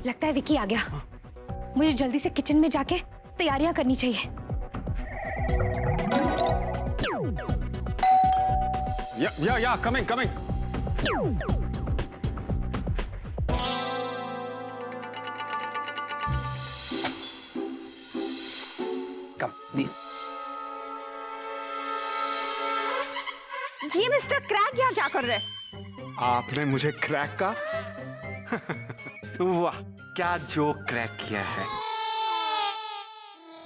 लगता है विकी आ गया। मुझे जल्दी से किचन में जाके तैयारियां करनी चाहिए। या कमिंग कमिंग। ये मिस्टर क्रैक यहाँ क्या कर रहे हैं? आपने मुझे क्रैक का वाह, क्या जोक क्रैक किया है।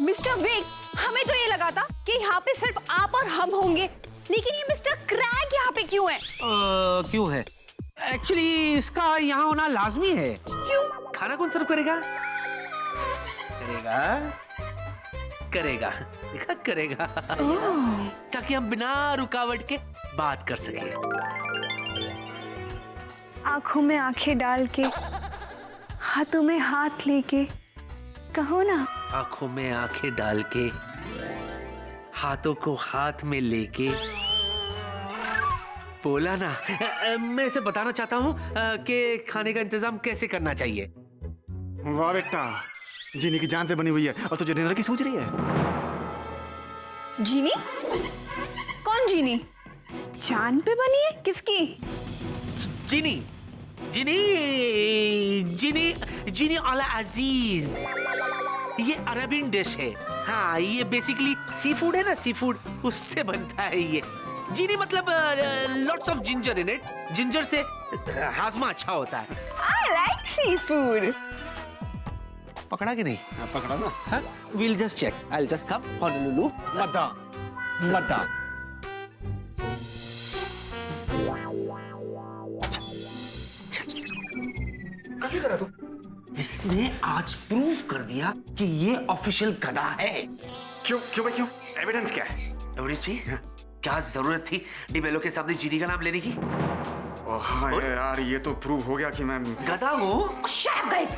मिस्टर विक, हमें तो ये लगा था कि यहाँ पे सिर्फ आप और हम होंगे, लेकिन ये मिस्टर क्रैक यहाँ पे क्यों है? क्यों है? एक्चुअली इसका यहाँ होना लाजमी है। क्यों? खाना कौन सर्व करेगा? करेगा देखा, करेगा ताकि हम बिना रुकावट के बात कर सके। आंखों में आंखें डाल के, हाथों में हाथ लेके, कहो ना। आंखों में आंखें डाल के, हाथों को हाथ में लेके, बोला ना। मैं इसे बताना चाहता हूँ कि खाने का इंतजाम कैसे करना चाहिए। वाह बेटा, जीनी की जान पे बनी हुई है और तुझे डिनर की सोच रही है। जीनी? कौन जीनी? जान पे बनी है? किसकी? जीनी जीनी जीनी जीनी अला अजीज, ये अरबियन डिश है। हाँ, ये बेसिकली सी फूड है ना, सी फूड, उससे बनता है ये। जीनी मतलब lots of ginger in it. Ginger से हाजमा अच्छा होता है। I like seafood. पकड़ा कि नहीं? पकड़ा ना। हाँ, we'll just check. I'll just come. Honolulu. मदा इसने आज प्रूव कर दिया कि ये ऑफिशियल गधा है। क्यों क्यों भाई क्यों? एविडेंस क्या है? एविडेंस चाहिए? क्या जरूरत थी डिबेलो के सामने जीनी का नाम लेने की? हाँ यार, ये तो प्रूव हो गया कि मैं गधा हूँ। शट अप गाइस,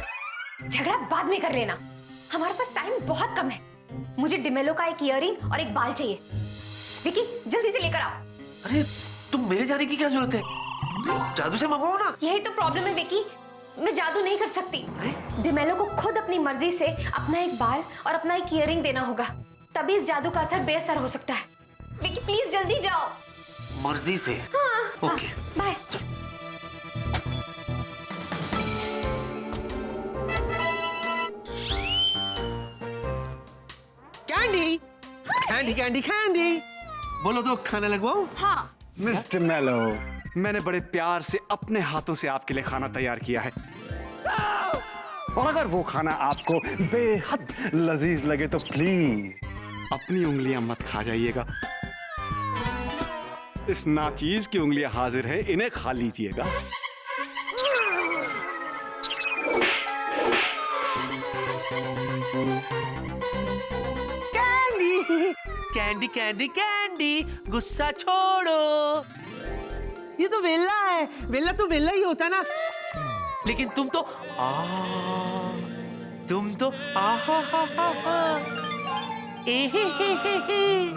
झगड़ा बाद में कर लेना, हमारे पास टाइम बहुत कम है। मुझे डिमेलो का एक इयररिंग और एक बाल चाहिए। विकी, जल्दी से लेकर आओ। अरे तुम मेरे जाने की क्या जरूरत है? जादू से मंगवाओ ना। यही तो प्रॉब्लम है विकी, मैं जादू नहीं कर सकती। डिमेलो को खुद अपनी मर्जी से अपना एक बाल और अपना एक इयररिंग देना होगा, तभी इस जादू का असर बेअसर हो सकता है। विकी प्लीज जल्दी जाओ। मर्जी से? हाँ, okay, bye. Candy candy candy candy, बोलो तो खाने लगवाओ। हाँ। मिस्टर मेलो, मैंने बड़े प्यार से अपने हाथों से आपके लिए खाना तैयार किया है, और अगर वो खाना आपको बेहद लजीज लगे तो प्लीज अपनी उंगलियां मत खा जाइएगा। इस नाचीज की उंगलियां हाजिर है, इन्हें खा लीजिएगा। कैंडी कैंडी कैंडी, गुस्सा छोड़ो। ये तो वेला है, वेला तो वेला ही होता ना। लेकिन तुम तो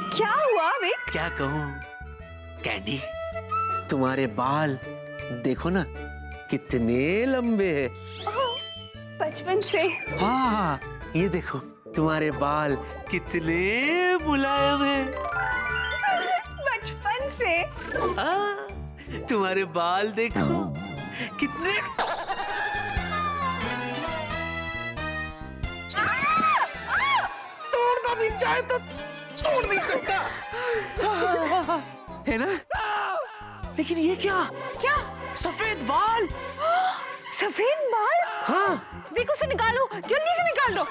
क्या हुआ विक? क्या कहूँ कैंडी, तुम्हारे बाल देखो ना कितने लंबे हैं। बचपन से। हाँ, ये देखो तुम्हारे बाल कितने मुलायम हैं। बचपन से। हाँ, तुम्हारे बाल देखो कितने। तोड़ना भी चाहे तो तोड़ नहीं सकता है ना? लेकिन ये क्या क्या सफेद बाल? सफेद बाल? हाँ, विक उसे निकालो, जल्दी से निकाल दो।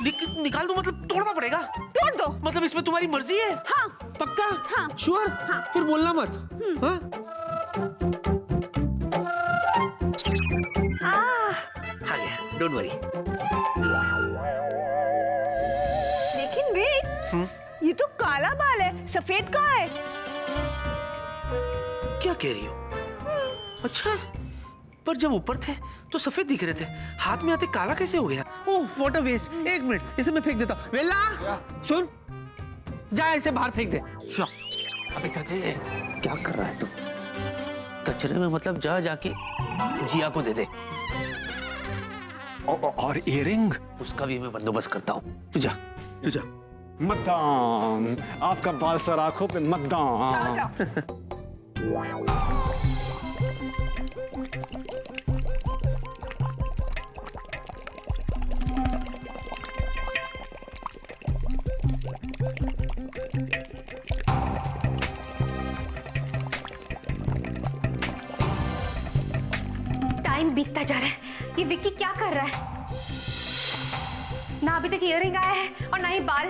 निकाल दो मतलब तोड़ना पड़ेगा? तोड़ दो। मतलब इसमें तुम्हारी मर्जी है? हाँ। पक्का? हाँ। श्योर? हाँ। फिर बोलना मत। हाँ? आ गया, डोंट वरी। लेकिन विक, ये तो काला बाल है, सफेद कहाँ है? क्या कह रही हो? अच्छा, पर जब ऊपर थे तो सफेद दिख रहे थे, हाथ में आते काला कैसे हो गया? ओह, व्हाट अ वेस्ट। एक मिनट, इसे मैं फेंक देता हूँ। वेला, सुन, जा इसे बाहर फेंक दे। अबे गधे, क्या कर रहा है तू? कचरे में मतलब जा जाके जिया को दे दे। और इयरिंग? उसका भी मैं बंदोबस्त करता हूँ। तू जा, तू जा। मतदान, आपका बाल सर आंखों पे मतदान। जाओ। टाइम बीतता जा रहा है, ये विक्की क्या कर रहा है? ना अभी तक इयररिंग आया है और ना ही बाल।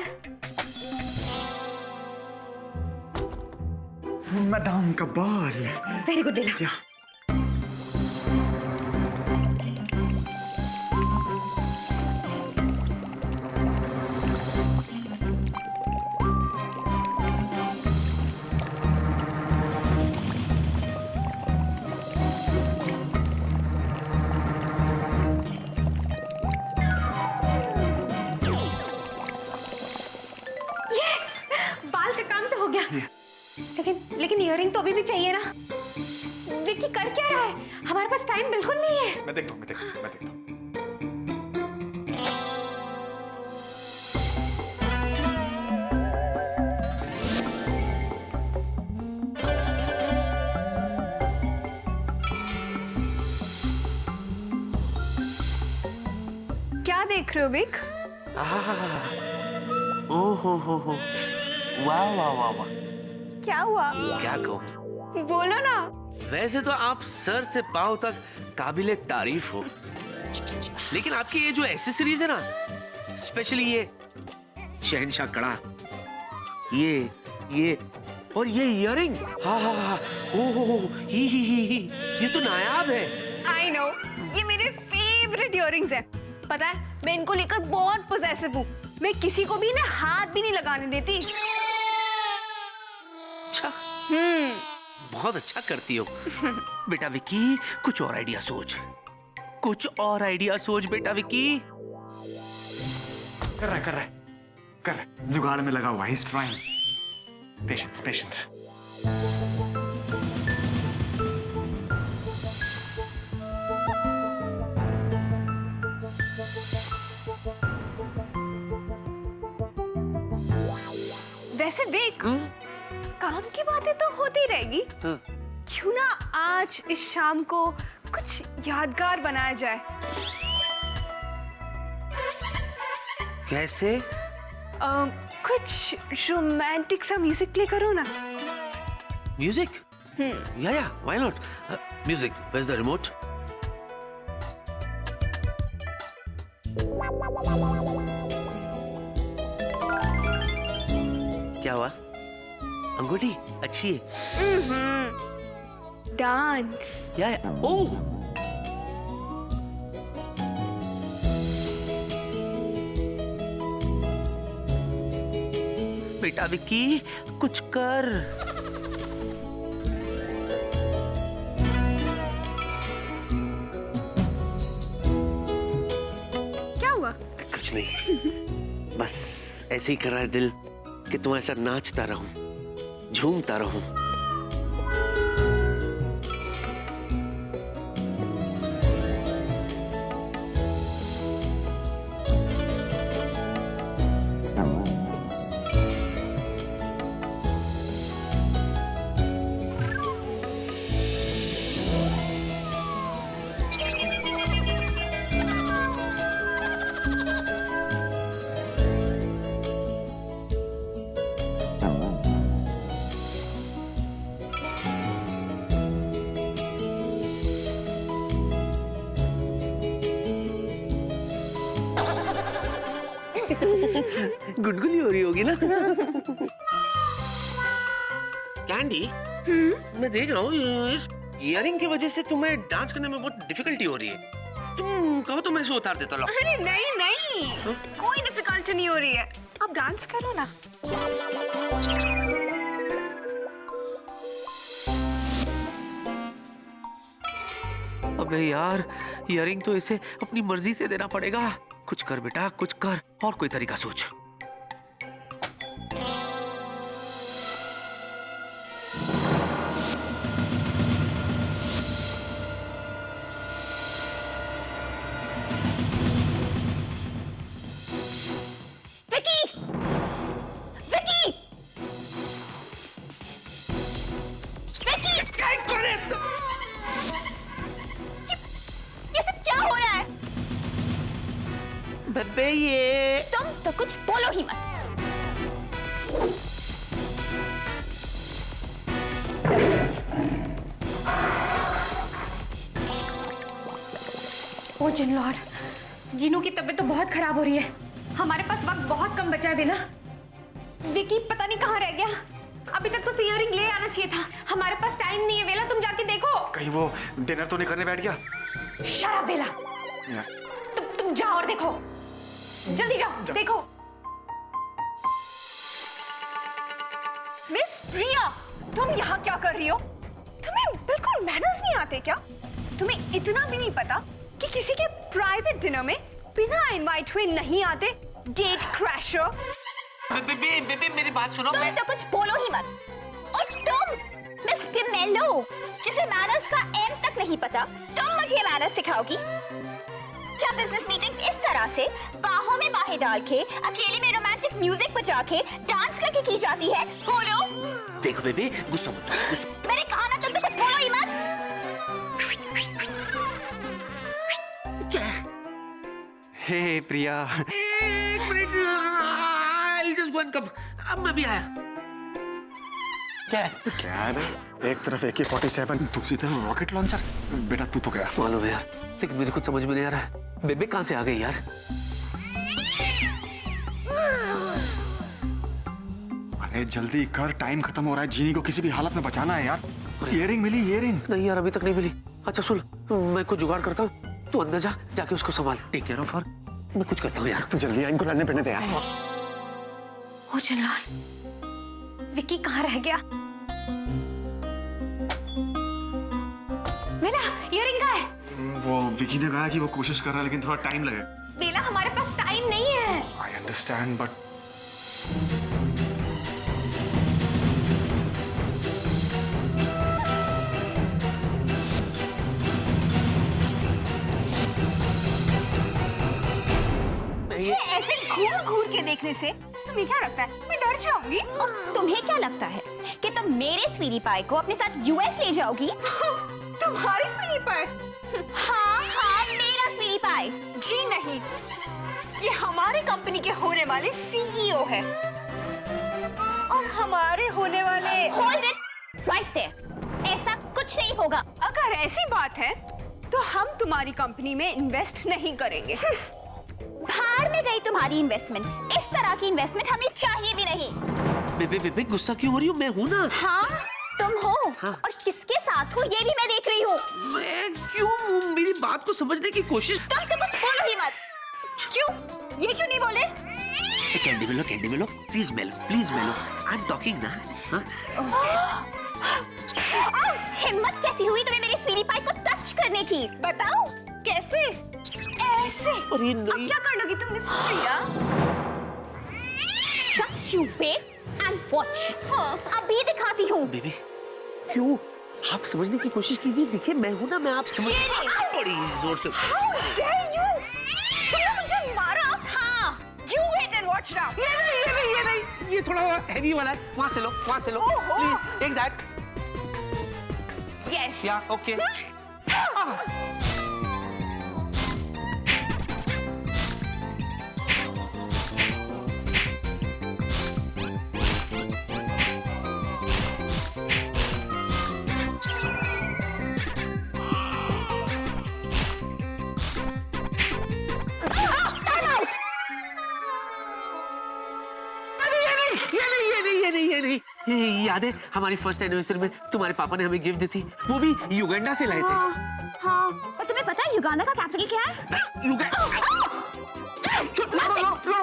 मैडम का बाल। वेरी गुड लीला। बाल का काम तो हो गया, लेकिन इयररिंग तो अभी भी चाहिए ना। विक्की कर क्या रहा है? हमारे पास टाइम बिल्कुल नहीं है। मैं देखता हूँ। क्या देख रहे हो विक? ओहो हो, वाह वाह वाह वाह। क्या हुआ? क्या कहूँ? बोलो ना। वैसे तो आप सर से पांव तक काबिले तारीफ हो, लेकिन आपकी ये जो एक्सेसरीज है ना, स्पेशली ये शहनशाह कड़ा, ये और ये इयरिंग, हाँ, ओहो, ही, ये तो नायाब है। आई नो, ये मेरे फेवरेट इयररिंग्स हैं। पता है, मैं इनको लेकर बहुत पोजेसिव हूँ। मैं किसी को भी ना हाथ भी नहीं लगाने देती। अच्छा, बहुत अच्छा करती हो। बेटा विक्की, कुछ और आइडिया सोच बेटा विक्की। कर रहा है। जुगाड़ में लगा हुआ है। He's trying. Patience. वैसे विक, काम की बातें तो होती रहेगी। क्यों ना आज इस शाम को कुछ यादगार बनाया जाए? कैसे? कुछ रोमांटिक सा म्यूजिक प्ले करो ना। म्यूजिक? या, why not? Music, where's the remote? क्या हुआ? अंगूठी अच्छी है। डांस। या, ओह, बेटा विक्की, कुछ कर। क्या हुआ? कुछ नहीं, बस ऐसे ही कर रहा है दिल कि तुम्हारे साथ नाचता रहूं, झूमता रहूं। गुदगुदी हो रही होगी ना? कैंडी, मैं देख रहा हूँ इस इयरिंग की वजह से तुम्हें डांस करने में बहुत डिफिकल्टी हो रही है। तुम कहो तो मैं इसे उतार देता हूँ। अरे नहीं, कोई डिफिकल्टी नहीं हो रही है। आप डांस करो ना। अबे यार, इयरिंग तो इसे अपनी मर्जी से देना पड़ेगा। कुछ कर बेटा, कुछ कर, और कोई तरीका सोच। बेबे ये तुम तो कुछ बोलो ही मत। ओ जिन लॉर्ड, जीनू की तबीयत तो बहुत खराब हो रही है। हमारे पास वक्त बहुत कम बचा है बेला। विकी पता नहीं कहाँ रह गया। अभी तक तो इयररिंग ले आना चाहिए था। हमारे पास टाइम नहीं है बेला, तुम जाके देखो। कहीं वो डिनर तो नहीं करने बैठ गया? शट अप बेला, तुम जाओ और देखो, जल्दी जाओ देखो। मिस प्रिया, तुम यहाँ क्या कर रही हो? तुम्हें बिल्कुल मैनर्स नहीं आते क्या? तुम्हें इतना भी नहीं पता कि किसी के प्राइवेट डिनर में बिना इनवाइट हुए नहीं आते? Gate crasher. बेबे बेबे मेरी बात सुनो। तुम तो कुछ बोलो ही मत। और तुम मिस डिमेलो, जिसे मैनर्स का एम तक नहीं पता, तुम मुझे मैनर्स सिखाओगी? क्या बिजनेस मीटिंग्स इस तरह से बाहों में बाहें डाल के, अकेले में रोमांटिक म्यूजिक बजा के, डांस करके की जाती है? बोलो। देखो बेबे, गुस्सा मत करो, गुस्सा। मैंने कहा ना, तुम तो कुछ बोलो ही मत। क्या? हे प्रिया, एक minute, I'll just go and come. अब मैं भी आया। क्या है? क्या है बे? एक तरफ AK-47, दूसरी तरफ रॉकेट लॉन्चर। बेटा तू तो गया। मालूम है यार, लेकिन मेरे कुछ समझ में नहीं आ रहा है। बेबे कहाँ से आ गई यार? अरे जल्दी कर, टाइम खत्म हो रहा है। जीनी को किसी भी हालत में बचाना है यार। इयररिंग मिली? इयररिंग नहीं यार, अभी तक नहीं मिली। अच्छा सुन, मैं कुछ जुगाड़ करता हूँ, तू अंदर जा, जाके उसको संभाल। Take care of her. मैं कुछ करता हूँ यार। तू जल्दी आ, इनको लड़ने पड़ने दे यार। ओ जनरल, विकी कहाँ रह गया? बेला, इयररिंग कहाँ है? वो विकी ने कहा कि वो कोशिश कर रहा है, लेकिन थोड़ा टाइम लगेगा। बेला, हमारे पास टाइम नहीं है। आई अंडरस्टैंड बट मुझे ऐसे घूर घूर के देखने से तुम्हें क्या लगता है मैं डर जाऊंगी? और तुम्हें क्या लगता है कि तुम मेरे स्वीटी पाई को अपने साथ यूएस ले जाओगी? तुम्हारी स्वीटी पाई? हाँ हाँ, मेरा स्वीटी पाई। जी नहीं, ये हमारे कंपनी के होने वाले सीईओ है और हमारे होने वाले। Hold it right there. ऐसा कुछ नहीं होगा। अगर ऐसी बात है तो हम तुम्हारी कंपनी में इन्वेस्ट नहीं करेंगे। भाड़ में गई तुम्हारी इन्वेस्टमेंट। इस तरह की इन्वेस्टमेंट हमें चाहिए भी नहीं। बेबे बेबे गुस्सा क्यों हो रही हो? मैं हूँ ना। हाँ तुम हो। हाँ। और किसके साथ हो ये भी मैं देख रही हूँ। मैं क्यों? मेरी बात को समझने की कोशिश। तुम तो कुछ बोलो ही मत। क्यों? ये क्यों नहीं बोले? कैंडी मिलो, प्लीज मिलो। आई एम टॉकिंग ना। हाँ? हिम्मत कैसी हुई तुम्हें मेरी स्वीटी पाई को टच करने की? बताओ कैसे? ऐसे। अरे अब नहीं। क्या कर लोगी तुम miss Priya? Just you wait and watch. अभी दिखाती हूँ। बेबी क्यों? आप समझने की कोशिश कीजिए। देखिए मैं हूँ ना, मैं आप समझ। ये नहीं। बड़ी जोर से। How dare you? तुमने मुझे मारा? हाँ। You wait and watch now. ये नहीं, ये थोड़ा हैवी वाला है। वहाँ से लो। ओहो। Please take that. Yes. Yeah okay. ये नहीं, याद है हमारी फर्स्ट एनिवर्सरी में तुम्हारे पापा ने हमें गिफ्ट दी थी? वो भी युगांडा से लाए थे। हाँ। और तुम्हें पता है युगांडा का कैपिटल क्या है? युगांडा। लो।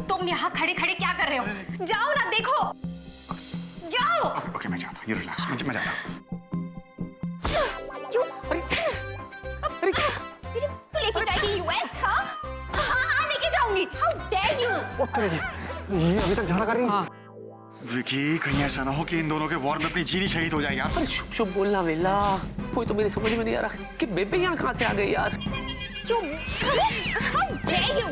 तुम यहाँ खड़े खड़े क्या कर रहे हो? जाओ ना, देखो। जाओ। ओके मैं जाता हूँ। ये रिलैक्स, मैं जाता हूँ। तू लेके जाएगी यूएस? हाँ हाँ, लेके जाऊंगी। How dare you? ये अभी तक झगड़ा कर रही है। हाँ। विकी, कहीं ऐसा ना हो कि इन दोनों के वॉर में अपनी जीनी शहीद हो जाए यार। अरे शुभ बोलना वेला। कोई तो मेरी समझ में नहीं आ रहा कि बेबे यहाँ कहाँ से आ गई यार। You! How dare you!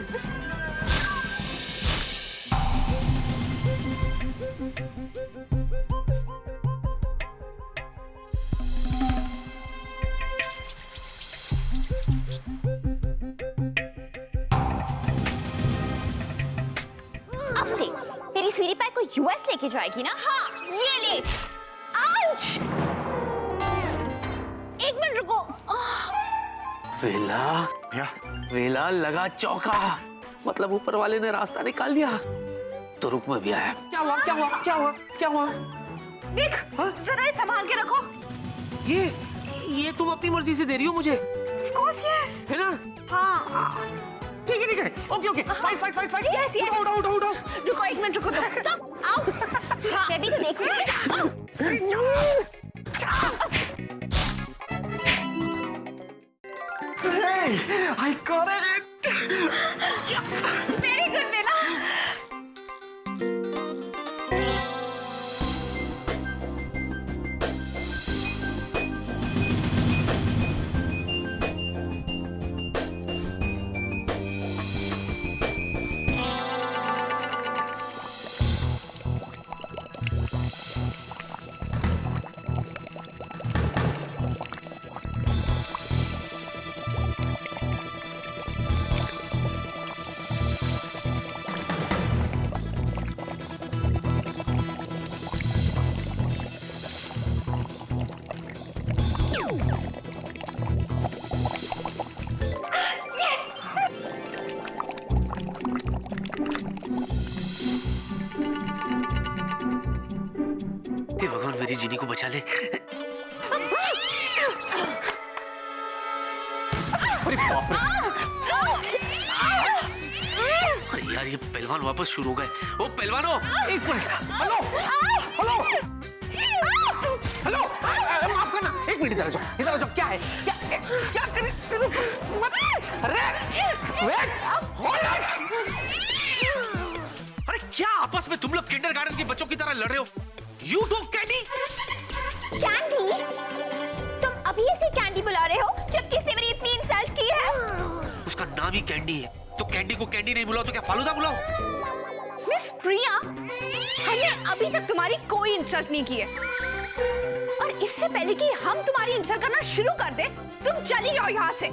अब देख, तेरी स्वीटी पाई को यूएस लेके जाएगी ना? हाँ, ये ले। आउच! एक मिनट रुको। वेला, भैया वेला लगा चौका। मतलब ऊपर वाले ने रास्ता निकाल लिया। तो रुक मैं भी आया। क्या हुआ? क्या हुआ? क्या हुआ? क्या हुआ? देख, जरा संभाल के रखो। ये तुम अपनी मर्जी से दे रही हो मुझे, Of course, yes. है ना? हाँ। ठीक है, ठीक है। Okay, fight, fight, fight, fight. Yes, yes. उठाओ। रुको, एक मिनट रुको तुम। Stop. आओ। हाँ। बेबी तो देख रही I got it. Very good, बेला। हे भगवान, मेरी जीनी को बचा ले। अरे बाप रे। अरे यार, ये पहलवान वापस शुरू हो गए। ओ पहलवानों, एक मिनट। हेलो हेलो हेलो, माफ करना, एक मिनट इधर आ जाओ, इधर आ जाओ। क्या है? क्या करे? अरे वेट, होल्ड इट। अरे क्या आपस में तुम लोग किंडरगार्टन के बच्चों की तरह लड़ रहे हो? You do candy? कैंडी? तुम अभी ऐसे कैंडी बुला रहे हो जबकि इसने मेरी इतनी इंसल्ट की है? उसका नाम ही कैंडी है, तो कैंडी को कैंडी नहीं बुलाओ तो क्या फालूदा बुलाओ? मिस प्रिया, हमने अभी तक तुम्हारी कोई इंसल्ट नहीं की है। और इससे पहले कि हम तुम्हारी इंसल्ट करना शुरू कर दे, तुम चली जाओ यहाँ से।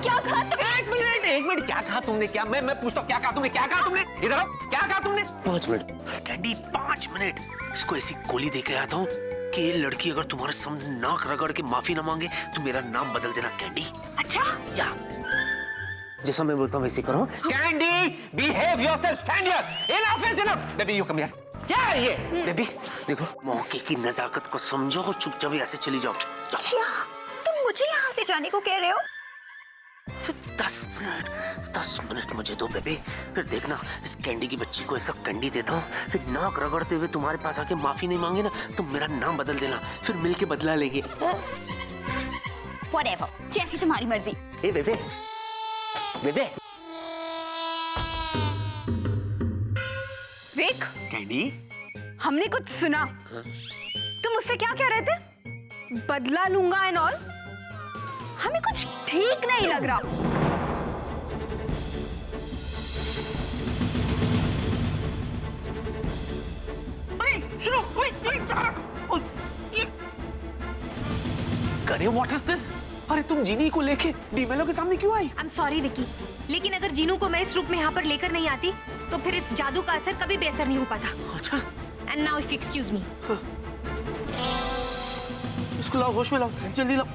क्या कहा तुमने? एक मिनट, क्या कहा तुमने? क्या मैं पूछता हूँ, क्या कहा तुमने? क्या कहा तुमने? इधर आओ, क्या कहा तुमने? 5 मिनट। Candy 5 minute. इसको ऐसी गोली दे के आता हूँ कि ये लड़की अगर तुम्हारे सामने नाक रगड़ के माफी ना मांगे तो मेरा नाम बदल देना कैंडी। अच्छा, या जैसा मैं बोलता हूँ वैसे करो। Candy, behave yourself, stand here. Enough is enough. Baby, you come here. क्या है ये? बेबी, देखो, मौके की नजाकत को समझो और चुपचाप ऐसे चली जाओ। जाओ। क्या? तुम मुझे यहाँ से जाने को कह रहे हो? 10 मिनट मुझे दो बेबी, फिर देखना इस कैंडी की बच्ची को ऐसा कैंडी देता हूँ, फिर नाक रगड़ते हुए तुम्हारे पास आके माफी नहीं मांगे ना तो मेरा नाम बदल देना, फिर मिलके बदला लेंगे। Whatever, जैसी तुम्हारी मर्जी। ए बेबे, बेबे, देख, कैंडी, हमने कुछ सुना। तुम उससे क्या कह रहे थे? बदला लूंगा एंड ऑल? हमें कुछ ठीक नहीं लग रहा। सुनो, अरे व्हाट इज दिस? अरे तुम जीनी को लेके डीमेलो के सामने क्यों आई? I'm sorry विकी, लेकिन अगर जीनू को मैं इस रूप में यहाँ पर लेकर नहीं आती तो फिर इस जादू का असर कभी बेअसर नहीं हो पाता। अच्छा, And now if you excuse me. इसको लाओ, होश में लाओ, जल्दी लाओ।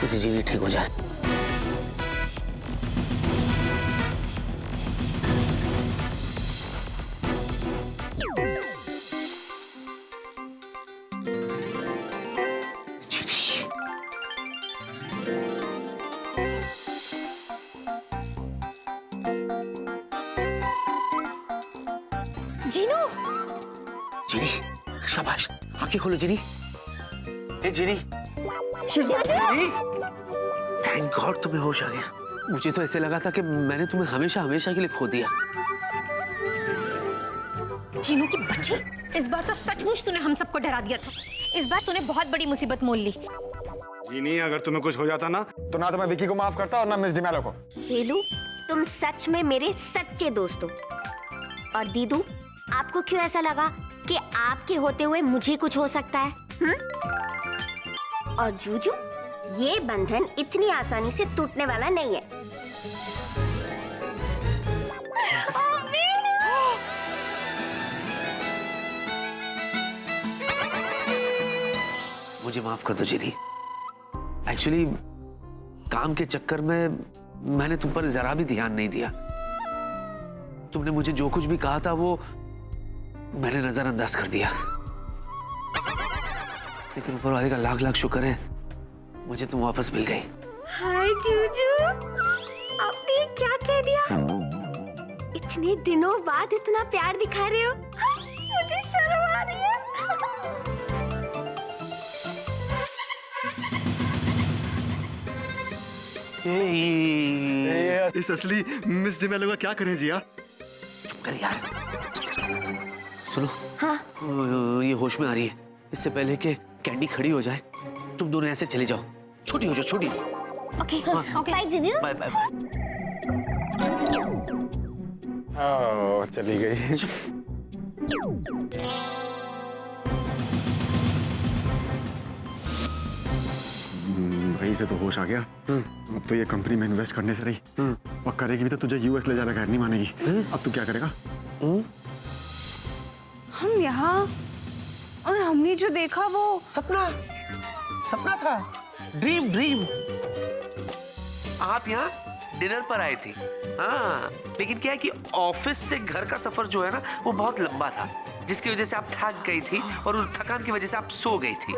मेरी जीनी ठीक हो जाए। जीनू, जीनी, शाबाश, आंखें खोलो जीनी। ए जीनी, जीनी, थैंक गॉड तुम्हें होश आ गया। मुझे तो ऐसे लगा था कि मैंने तुम्हें हमेशा हमेशा के लिए खो दिया। जीनू की बच्ची, इस बार तो सचमुच तूने हम सबको डरा दिया था। इस बार तूने बहुत बड़ी मुसीबत मोल ली। जीनी, अगर तुम्हें कुछ हो जाता ना तो ना तो मैं विकी को माफ करता और ना मिस डिमेलो को। फेलू, तुम सच में मेरे सच्चे दोस्त हो। और दीदू, आपको क्यों ऐसा लगा कि आपके होते हुए मुझे कुछ हो सकता है? और जूजू, ये बंधन इतनी आसानी से टूटने वाला नहीं है। मुझे माफ कर दो जीनी। एक्चुअली काम के चक्कर में मैंने तुम पर जरा भी ध्यान नहीं दिया। तुमने मुझे जो कुछ भी कहा था वो मैंने नजरअंदाज कर दिया। लेकिन ऊपर वाले का लाख लाख शुक्र है, मुझे तुम वापस मिल गई। हाय जूजू, आपने ये क्या कह दिया? इतने दिनों बाद इतना प्यार दिखा रहे हो, मुझे शर्म आ रही है। इस असली मिस डिमेलो का क्या करें जिया? चुप कर यार। सुनो, हाँ, ये होश में आ रही है। इससे पहले कि कैंडी खड़ी हो जाए, तुम दोनों ऐसे चले जाओ। छोटी हो जाओ, छोटी। ओके, बाय जीजू। Bye bye bye. चली गई। वहीं से तो होश आ गया। अब तो ये कंपनी में इन्वेस्ट करने से रही और करेगी भी तो तुझे यूएस ले जाना खैर नहीं मानेगी। अब तू क्या करेगा? हम यहाँ, और हमने जो देखा वो सपना, सपना था। Dream, dream. आप यहाँ डिनर पर आए थे। हाँ, लेकिन क्या है कि ऑफिस से घर का सफर जो है ना, वो बहुत लंबा था, जिसकी वजह से आप थक गई थी और उस थकान की वजह से आप सो गई थी।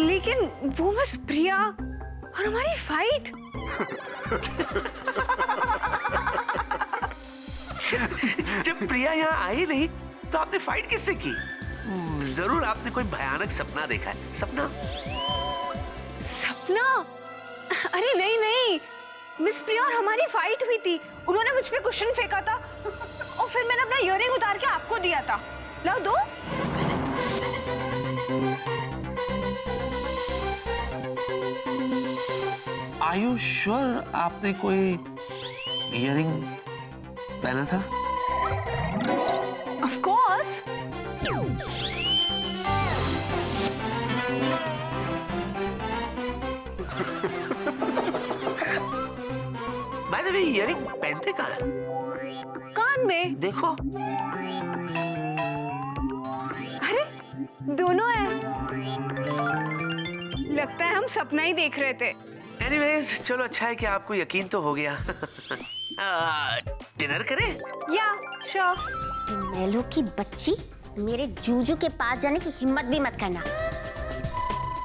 लेकिन वो मिस प्रिया और हमारी फाइट। जब प्रिया यहाँ आई नहीं तो आपने फाइट किससे की? जरूर आपने कोई भयानक सपना देखा है। सपना? सपना? अरे नहीं नहीं, मिस प्रिया और हमारी फाइट हुई थी। उन्होंने मुझ पे क्वेश्चन फेंका था और फिर मैंने अपना इयररिंग उतार के आपको दिया था। लो दो। Are you sure आपने कोई इयररिंग पहना था? Of course. By the way, earring पहनते कहाँ है? कान में। देखो। अरे दोनों है। लगता है हम सपना ही देख रहे थे। Anyways, चलो अच्छा है कि आपको यकीन तो हो गया। डिनर करें? या श्योर। डिमेलो की बच्ची, मेरे जूजू के पास जाने की हिम्मत भी मत करना।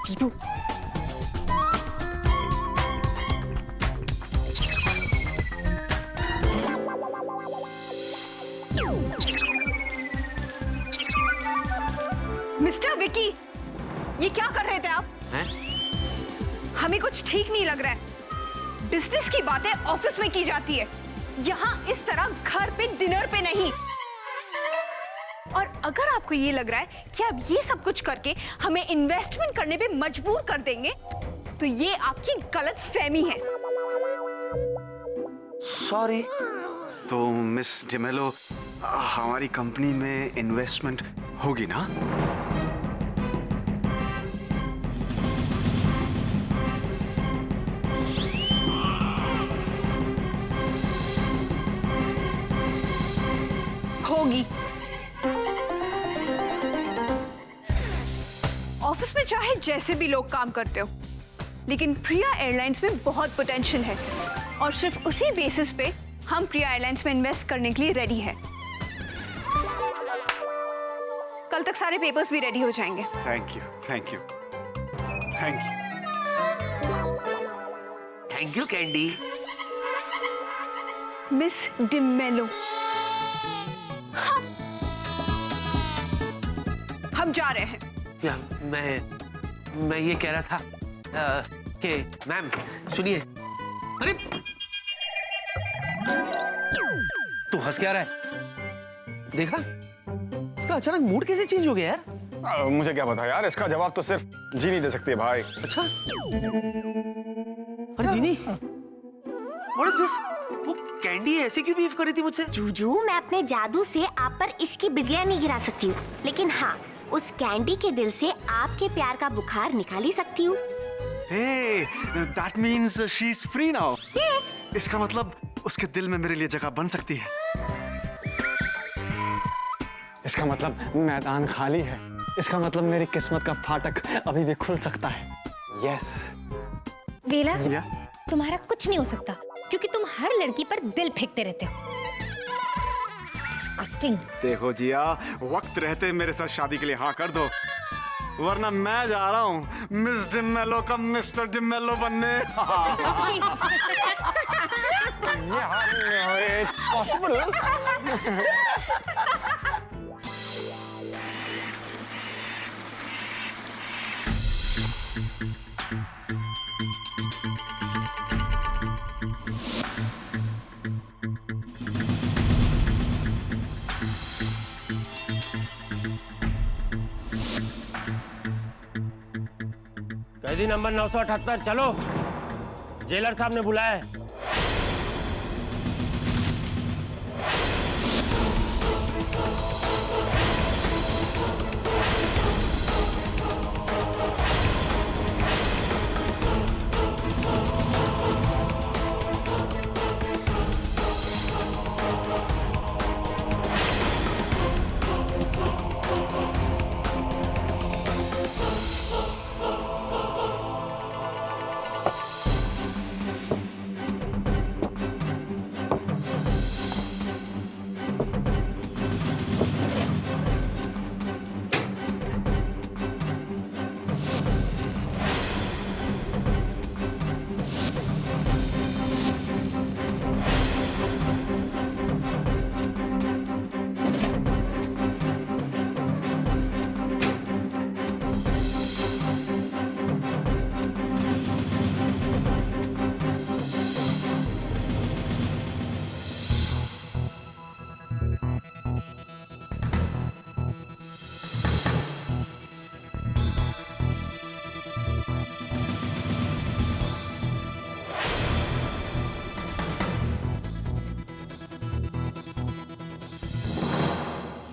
दीदू, मिस्टर विकी, ये क्या कर रहे थे आप? हैं? हमें कुछ ठीक नहीं लग रहा है। बिजनेस की बातें ऑफिस में की जाती है, यहाँ इस तरह घर पे डिनर पे नहीं। और अगर आपको ये लग रहा है कि आप ये सब कुछ करके हमें इन्वेस्टमेंट करने पे मजबूर कर देंगे, तो ये आपकी गलत फहमी है। सॉरी। तो मिस डिमेलो, हमारी कंपनी में इन्वेस्टमेंट होगी ना? होगी। ऑफिस में चाहे जैसे भी लोग काम करते हो, लेकिन प्रिया एयरलाइंस में बहुत पोटेंशियल है और सिर्फ उसी बेसिस पे हम प्रिया एयरलाइंस में इन्वेस्ट करने के लिए रेडी हैं। कल तक सारे पेपर्स भी रेडी हो जाएंगे। Thank you, thank you, thank you. Thank you candy. Miss D'Mello, हम जा रहे हैं। या, मैं ये कह रहा था कि मैम सुनिए। अरे तू हंस क्या रहा है? देखा इसका अचानक मूड कैसे चेंज हो गया यार? मुझे क्या पता यार, इसका जवाब तो सिर्फ जीनी दे सकती है भाई। अच्छा, अरे जीनी, व्हाट इज दिस? वो कैंडी ऐसे क्यों बिहेव कर रही थी मुझसे? जूजू, मैं अपने जादू से आप पर इश्क की बिजलियां नहीं गिरा सकती हूँ, लेकिन हाँ, उस कैंडी के दिल से आपके प्यार का बुखार निकाल ही सकती हूँ। Hey, that means she's free now. Yes. इसका मतलब उसके दिल में मेरे लिए जगह बन सकती है। इसका मतलब मैदान खाली है। इसका मतलब मेरी किस्मत का फाटक अभी भी खुल सकता है। Yes. वेला, या? तुम्हारा कुछ नहीं हो सकता क्योंकि तुम हर लड़की पर दिल फेंकते रहते हो। Disgusting. देखो जिया, वक्त रहते मेरे साथ शादी के लिए हाँ कर दो, वरना मैं जा रहा हूँ मिस डिमेलो का मिस्टर डिमेलो बनने। It's possible. कैदी नंबर 978, चलो, जेलर साहब ने बुलाया है।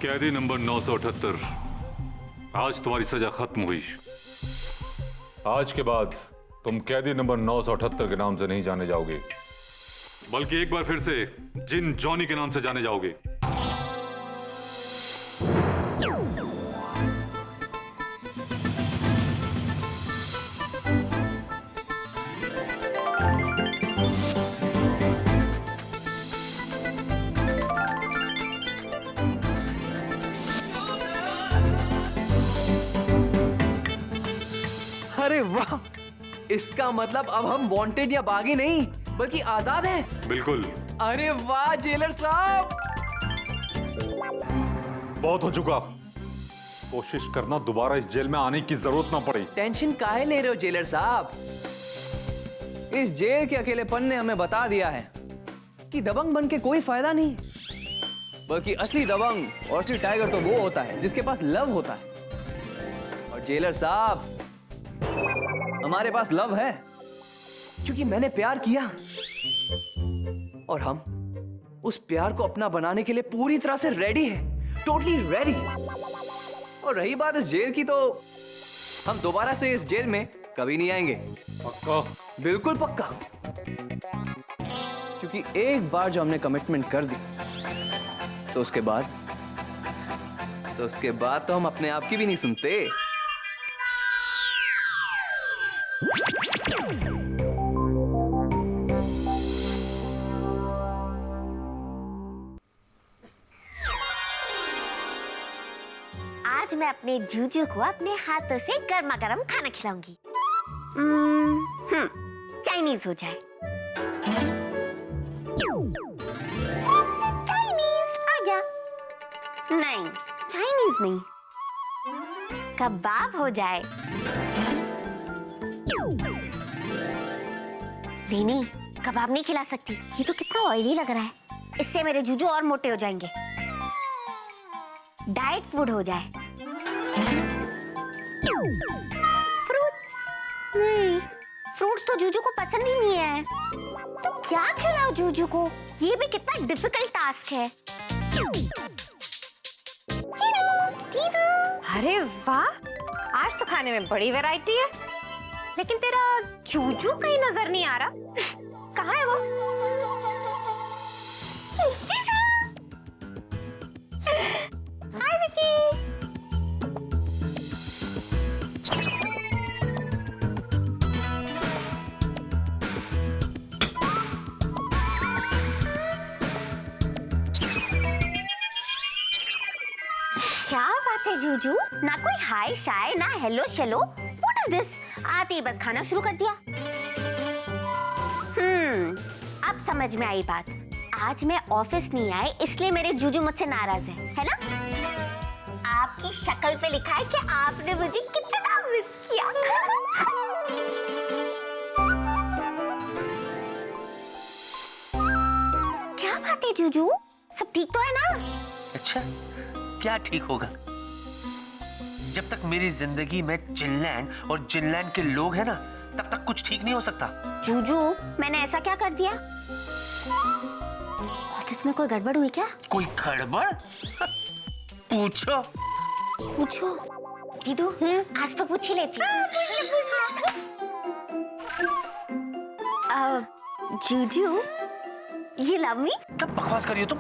कैदी नंबर 978, आज तुम्हारी सजा खत्म हुई। आज के बाद तुम कैदी नंबर 978 के नाम से नहीं जाने जाओगे, बल्कि एक बार फिर से जिन जॉनी के नाम से जाने जाओगे। अरे वाह, इसका मतलब अब हम वांटेड या बागी नहीं बल्कि आजाद हैं। बिल्कुल। अरे वाह जेलर साहब। बहुत हो चुका, कोशिश करना दोबारा इस जेल में आने की जरूरत ना पड़े। टेंशन काहे ले रहे हो जेलर साहब? इस जेल के अकेलेपन ने हमें बता दिया है कि दबंग बन के कोई फायदा नहीं, बल्कि असली दबंग और असली टाइगर तो वो होता है जिसके पास लव होता है। और जेलर साहब, हमारे पास लव है क्योंकि मैंने प्यार किया और हम उस प्यार को अपना बनाने के लिए पूरी तरह से रेडी हैं, टोटली रेडी। और रही बात इस जेल की, तो हम दोबारा से इस जेल में कभी नहीं आएंगे। पक्का? बिल्कुल पक्का, क्योंकि एक बार जो हमने कमिटमेंट कर दी तो उसके बाद तो हम अपने आप की भी नहीं सुनते। मैं अपने जूजू को अपने हाथों से गर्मा गर्म खाना खिलाऊंगी। चाइनीज हो जाए। चाइनीज आ गया। नहीं, चाइनीज नहीं, कबाब हो जाए। नहीं, कबाब नहीं खिला सकती, ये तो कितना ऑयली लग रहा है। इससे मेरे जूजू और मोटे हो जाएंगे। डाइट फूड हो जाए। फ्रूट्स नहीं, फ्रूट्स तो जूजू को पसंद ही नहीं है। तो क्या खिलाओ जूजू को? ये भी कितना डिफिकल्ट टास्क है। अरे वाह, आज तो खाने में बड़ी वैरायटी है। लेकिन तेरा जूजू कहीं नजर नहीं आ रहा। कहाँ है वो? हाय विकी। क्या बात है जूजू? ना कोई हाय शाय, ना hello shallow. What is this? आते ही बस खाना शुरू कर दिया। अब समझ में आई बात। आज मैं ऑफिस नहीं आई इसलिए मेरे जूजू मुझसे नाराज है ना? आपकी शक्ल पे लिखा है कि आपने मुझे कितना मिस किया। क्या बात है जूजू? सब ठीक तो है ना? अच्छा, क्या ठीक होगा? जब तक मेरी जिंदगी में चिनलैंड और जिनलैंड के लोग हैं ना, तब तक कुछ ठीक नहीं हो सकता। जूजू, मैंने ऐसा क्या कर दिया? ऑफिस में कोई गड़बड़ हुई क्या? कोई गड़बड़? पूछो। पूछो दीदू। आज तो पूछ ही लेती। Juju, you love me? क्या बकवास कर रही हो तुम?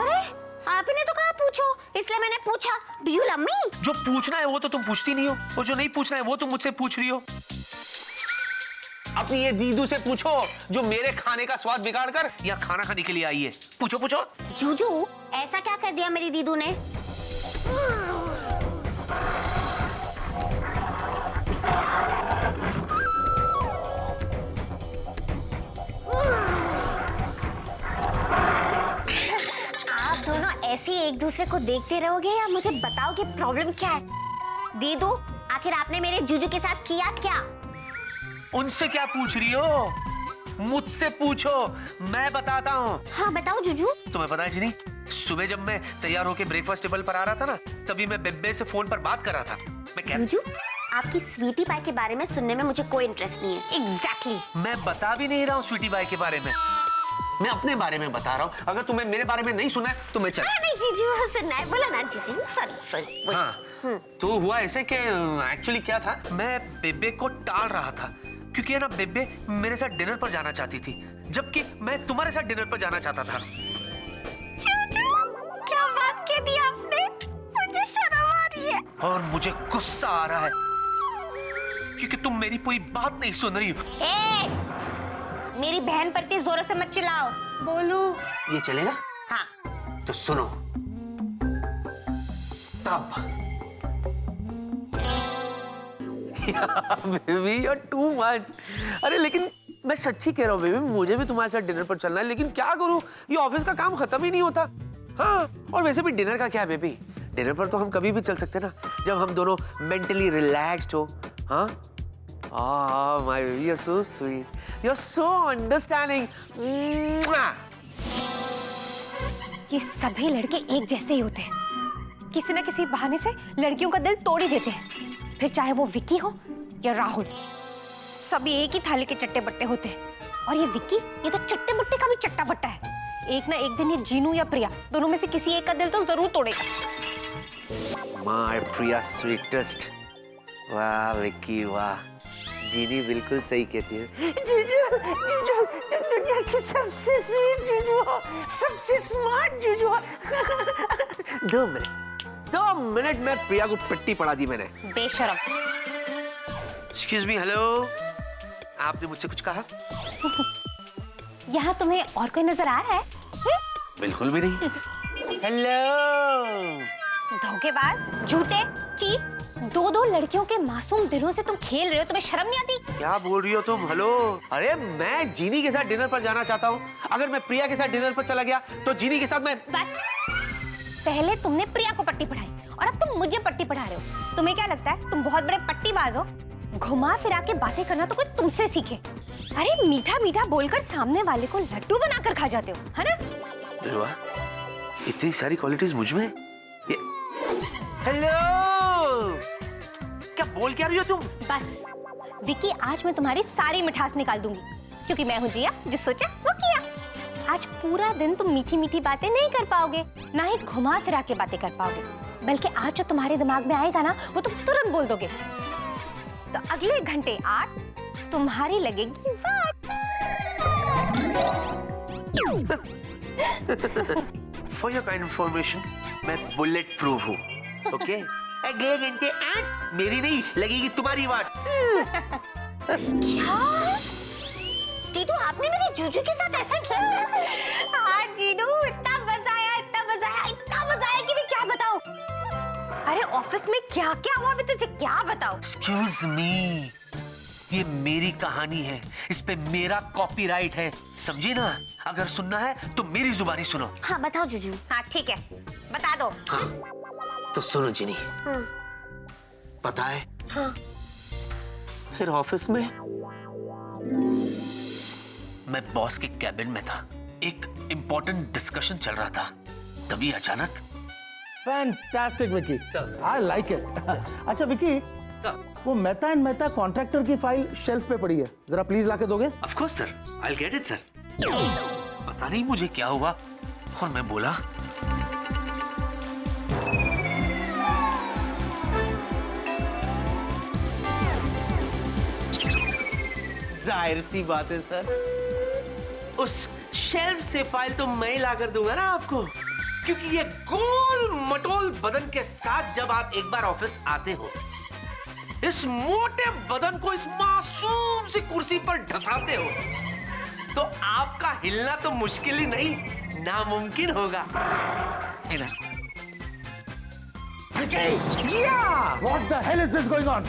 अरे, आपने तो कहा पूछो, इसलिए मैंने पूछा। Do you love me? जो पूछना है वो तो तुम पूछती नहीं हो, और जो नहीं पूछना है वो तुम मुझसे पूछ रही हो। अपनी ये दीदू से पूछो जो मेरे खाने का स्वाद बिगाड़ कर यहाँ खाना खाने के लिए आई है। पूछो पूछो। जूजू, ऐसा क्या कर दिया मेरी दीदू ने? आप दोनों ऐसे एक दूसरे को देखते रहोगे या मुझे बताओगे प्रॉब्लम क्या है? दीदू, आखिर आपने मेरे जूजू के साथ किया क्या? उनसे क्या पूछ रही हो? मुझसे पूछो, मैं बताता हूँ। हाँ बताओ जूजू। तुम्हें पता है जिनी, सुबह जब मैं तैयार होके ब्रेकफास्ट टेबल पर आ रहा था ना, तभी मैं बेब्बे से फोन पर बात कर रहा था। मैं क्या? जूजू, आपकी स्वीटी पाई के बारे में सुनने में मुझे कोई इंटरेस्ट नहीं है। एग्जैक्टली। मैं बता भी नहीं रहा हूँ स्वीटी बाई के बारे में, मैं अपने बारे में बता रहा हूँ। अगर तुम्हें मेरे बारे में नहीं सुना है तो मैं चल। नहीं जीजू, सुनना है, बोला ना जीजू। सॉरी। हाँ, तो हुआ ऐसे कि एक्चुअली क्या था, मैं बेबे को टाल रहा था क्योंकि ना बेबे मेरे साथ डिनर पर जाना चाहती थी, जबकि मैं तुम्हारे साथ डिनर पर जाना चाहता था। क्या बात कह दी आपने? मुझे शर्म आ रही है। और मुझे गुस्सा आ रहा है क्योंकि तुम मेरी पूरी बात नहीं सुन रही हो। मेरी बहन पर इतनी जोरों से मत चिल्लाओ। बोलो। ये चलेगा? हाँ। तो सुनो। तब बेबी you're too much। अरे लेकिन मैं सच्ची कह रहा हूँ बेबी, मुझे भी तुम्हारे साथ डिनर पर चलना है, लेकिन क्या करूँ, ये ऑफिस का काम खत्म ही नहीं होता। हाँ, और वैसे भी डिनर का क्या है बेबी, डिनर पर तो हम कभी भी चल सकते हैं ना, जब हम दोनों मेंटली रिलैक्स्ड हो। हाँ, my baby, you're so sweet, you're so understanding। ये सभी लड़के एक जैसे ही होते हैं, किसी न किसी बहाने से लड़कियों का दिल तोड़ ही देते हैं, फिर चाहे वो विक्की हो या राहुल। सभी एक ही थाली के चट्टे बट्टे होते हैं। और ये विक्की, ये तो चट्टे बट्टे का भी चट्टा बट्टा है। एक ना एक दिन ये जीनू या प्रिया, दोनों में से किसी एक का दिल तो जरूर तोड़ेगा। My Priya sweetest. वाह विक्की वाह, जीनी बिल्कुल सही कहती है। जीजू, जीजू, दुनिया की सबसे स्वीट जीजू हो, सबसे स्मार्ट जीजू हो। 2 मिनट में प्रिया को पिट्टी पड़ा दी मैंने। बेशरम। एक्सक्यूज मी, हेलो, आपने मुझसे कुछ कहा? यहाँ तुम्हें और कोई नजर आ रहा है? बिल्कुल भी नहीं। हेलो, धोखेबाज, झूठे, चीप, दो लड़कियों के मासूम दिलों से तुम खेल रहे हो, तुम्हें शर्म नहीं आती? क्या बोल रही हो तुम? हेलो, अरे मैं जीनी के साथ डिनर पर जाना चाहता हूँ। अगर मैं प्रिया के साथ डिनर पर चला गया तो जीनी के साथ मैं... बस, पहले तुमने प्रिया को पट्टी पढ़ाई और अब तुम मुझे पट्टी पढ़ा रहे हो। तुम्हें क्या लगता है तुम बहुत बड़े पट्टीबाज हो? घुमा फिरा के बातें करना तो कोई तुमसे सीखे। अरे मीठा मीठा बोलकर सामने वाले को लड्डू बनाकर खा जाते हो, है ना? वाह, इतनी सारी क्वालिटीज मुझ में। हेलो, क्या बोल क्या रही हो तुम? बस विकी, आज मैं तुम्हारी सारी मिठास निकाल दूंगी, क्योंकि मैं हूँ जिया, जो सोचा वो किया। आज पूरा दिन तुम मीठी मीठी बातें नहीं कर पाओगे, ना ही घुमा फिरा के बातें कर पाओगे, बल्कि आज जो तुम्हारे दिमाग में आएगा ना वो तुम तुरंत बोल दोगे। तो अगले घंटे 8 तुम्हारी लगेगी वाट। फॉर योर काइंड इंफॉर्मेशन, मैं बुलेट प्रूफ हूँ। ओके, अगले घंटे 8 मेरी नहीं लगेगी तुम्हारी वाट। क्या? दीदू, आपने मेरे जूजू के साथ ऐसा किया? हाँ जीनू, इतना मजा आया, इतना मजा आया, इतना मजा आया कि मैं क्या बताऊं। अरे ऑफिस में क्या क्या हुआ, मैं तुझे क्या बताऊं? एक्सक्यूज मी, ये मेरी कहानी है, इस पे मेरा कॉपीराइट है, समझी ना? अगर सुनना है तो मेरी जुबानी सुनो। हाँ बताओ जूजू। हाँ ठीक है, बता दो। हाँ, तो सुनो जिनी। पता है, हाँ। फिर ऑफिस में मैं बॉस के कैबिन में था, एक इंपॉर्टेंट डिस्कशन चल रहा था, तभी अचानक... fantastic Vicky, I like it. अच्छा विकी, वो मेहता एंड मेहता कॉन्ट्रैक्टर की फाइल शेल्फ पे पड़ी है, जरा प्लीज लाके दोगे? Of course sir, I will get it sir. पता नहीं मुझे क्या हुआ और मैं बोला, जाहिर सी बात है सर, उस शेल्फ से फाइल तो मैं ही ला कर दूंगा ना आपको, क्योंकि ये गोल मटोल बदन के साथ जब आप एक बार ऑफिस आते हो, इस मोटे बदन को इस मासूम सी कुर्सी पर ढसाते हो, तो आपका हिलना तो मुश्किल ही नहीं, नामुमकिन होगा, है ना? What the hell is this going on?